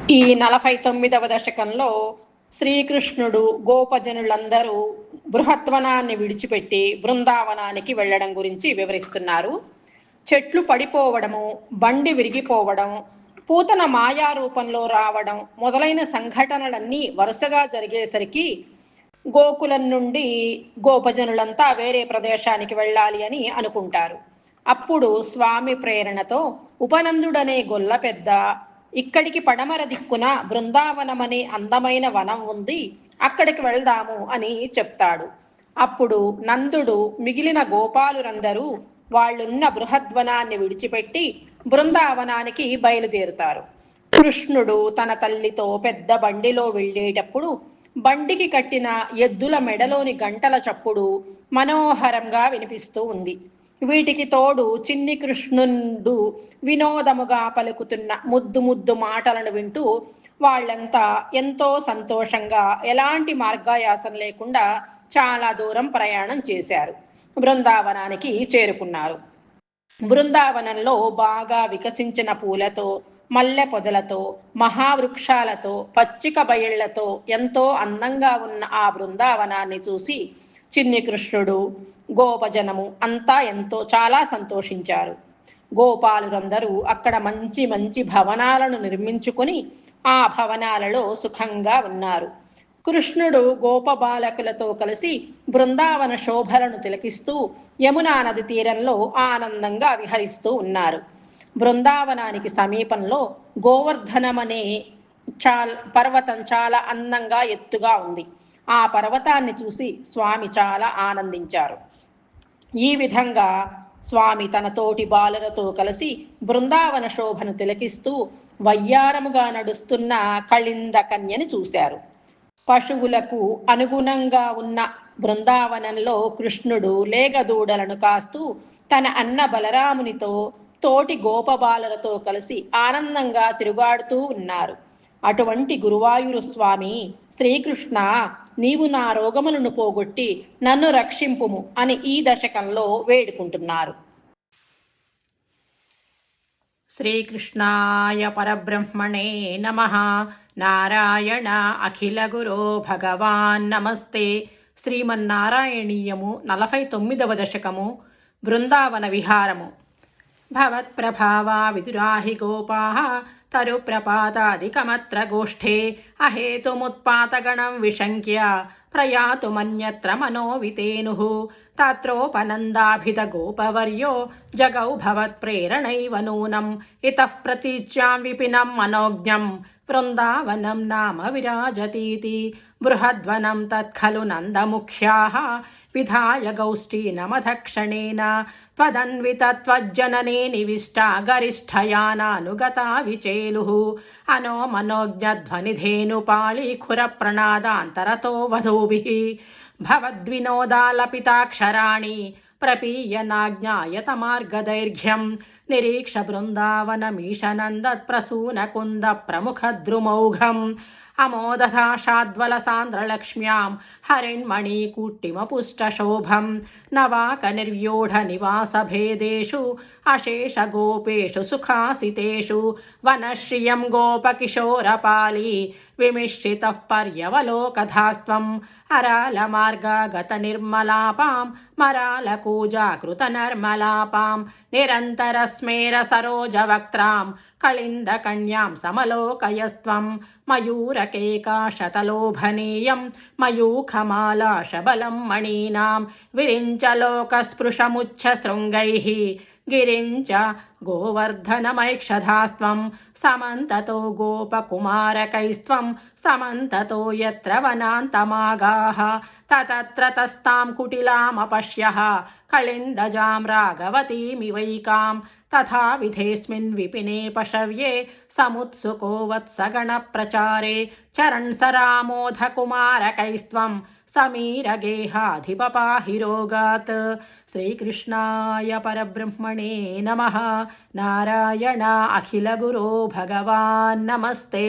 ఈ 49వ దశకంలో శ్రీకృష్ణుడు గోపజనులందరూ బృహద్వనాన్ని విడిచిపెట్టి బృందావనానికి వెళ్ళడం గురించి వివరిస్తున్నారు. చెట్లు పడిపోవడము, బండి విరిగిపోవడం, పూతన మాయా రూపంలో రావడం మొదలైన సంఘటనలన్నీ వరుసగా జరిగేసరికి గోకులం నుండి గోపజనులంతా వేరే ప్రదేశానికి వెళ్ళాలి అని అనుకుంటారు. అప్పుడు స్వామి ప్రేరణతో ఉపనందుడనే గొల్ల పెద్ద ఇక్కడికి పడమర దిక్కున బృందావనమనే అందమైన వనం ఉంది, అక్కడికి వెళ్దాము అని చెప్తాడు. అప్పుడు నందుడు మిగిలిన గోపాలురందరూ వాళ్ళున్న బృహద్వనాన్ని విడిచిపెట్టి బృందావనానికి బయలుదేరుతారు. కృష్ణుడు తన తల్లితో పెద్ద బండిలో వెళ్ళేటప్పుడు బండికి కట్టిన ఎద్దుల మెడలోని గంటల చప్పుడు మనోహరంగా వినిపిస్తూ ఉంది. వీటికి తోడు చిన్ని కృష్ణుడు వినోదముగా పలుకుతున్న ముద్దు ముద్దు మాటలను వింటూ వాళ్ళంతా ఎంతో సంతోషంగా ఎలాంటి మార్గాయాసం లేకుండా చాలా దూరం ప్రయాణం చేశారు. బృందావనానికి చేరుకున్నారు. బృందావనంలో బాగా వికసించిన పూలతో, మల్లె పొదలతో, మహావృక్షాలతో, పచ్చిక బయళ్లతో ఎంతో అందంగా ఉన్న ఆ బృందావనాన్ని చూసి చిన్ని కృష్ణుడు, గోపజనము అంతా చాలా సంతోషించారు. గోపాలురందరూ అక్కడ మంచి మంచి భవనాలను నిర్మించుకుని ఆ భవనాలలో సుఖంగా ఉన్నారు. కృష్ణుడు గోపబాలకులతో కలిసి బృందావన శోభలను తిలకిస్తూ యమునా నది తీరంలో ఆనందంగా విహరిస్తూ ఉన్నారు. బృందావనానికి సమీపంలో గోవర్ధనమనే పర్వతం చాలా అందంగా ఎత్తుగా ఉంది. ఆ పర్వతాన్ని చూసి స్వామి చాలా ఆనందించారు. ఈ విధంగా స్వామి తన తోటి బాలులతో కలిసి బృందావన శోభను తిలకిస్తూ వయ్యారముగా నడుస్తున్న కళింద కన్యని చూశారు. పశువులకు అనుగుణంగా ఉన్న బృందావనంలో కృష్ణుడు లేగదూడలను కాస్తూ తన అన్న బలరామునితో తోటి గోపబాలలతో కలిసి ఆనందంగా తిరుగాడుతూ ఉన్నారు. అటువంటి గురువాయూరు స్వామి, శ్రీకృష్ణ, నీవు నా రోగములను పోగొట్టి నన్ను రక్షింపుము అని ఈ దశకంలో వేడుకుంటున్నారు. శ్రీకృష్ణాయ పరబ్రహ్మణే నమః. నారాయణ అఖిల గురో భగవాన్ నమస్తే. శ్రీమన్నారాయణీయము 49వ దశకము. బృందావన విహారము. భవత్ప్రభావా విదురాహి గోపాః తరుప్రపాతాదికమత్ర గోష్ఠే అహేతుముత్పాతగణం విశంక్య ప్రయాతుమన్యత్ర మనోవితేనుః తత్రోపనందాభిద గోపవర్యో జగౌ భవత్ప్రేరణైవ నూనం ఇతః ప్రతీచ్యాం విపినం మనోజ్ఞం బృందావనం నామ విరాజతీతి. బృహద్వనం తత్ఖలు నందముఖ్యాః విధాయ గౌష్ఠీనమధక్షణేన త్వదన్వితత్వజ్జననే నివిష్టా గరిష్ఠయానానుగతా విచేలుః అనో మనోజ్ఞధ్వనిధేనుపాళీఖురప్రణాదాంతరతో వధూభిః భవద్వినోదాలపితాక్షరాణి ప్రపీయనాజ్ఞాయతమార్గదైర్ఘ్యం నిరీక్ష బృందావనమీశనందత్ప్రసూనకుంద ప్రముఖద్రుమౌఘం అమోదధాషాద్వలసాంద్రలక్ష్మ్యాం హరిణ్మణీకూట్టిమపుష్టశోభం నవాకనిర్వ్యూఢనివాసభేదేషు అశేషగోపేషు సుఖాసితేషు వనశ్రియం గోపకిశోరపాలి విమిశ్రితః పర్యవలోకధాస్త్వం అరాలమార్గాగతనిర్మలాపాం మరాలకూజాకృతనర్మలాపాం నిరంతరస్మేరసరోజవక్త్రాం కళిందకన్యాం సమలోకయస్త్వం మయూరకేకాశతలోభనీయం మయూఖమాలాశబలం మణీనాం విరించలోకస్పృశముచ్ఛశృంగైః గిరించ గోవర్ధనమైక్షధాస్త్వం సమంతతో గోపకుమారకైస్త్వం సమంతతో యత్ర వనాంతమాగాః తతత్ర తస్తాం కుటిలామపశ్యః కళిందజాం రాఘవతీమివైకాం తథా విధేస్మిన్ విపినే పశవ్యే సముత్సుకో వత్సగణ ప్రచారే చరణ్ సరామోధ కుమారకైస్త్వం సమీరగేహాధిపపాహిరోగాత్. శ్రీకృష్ణాయ పరబ్రహ్మణే నమః. నారాయణ అఖిల గురో భగవాన్ నమస్తే.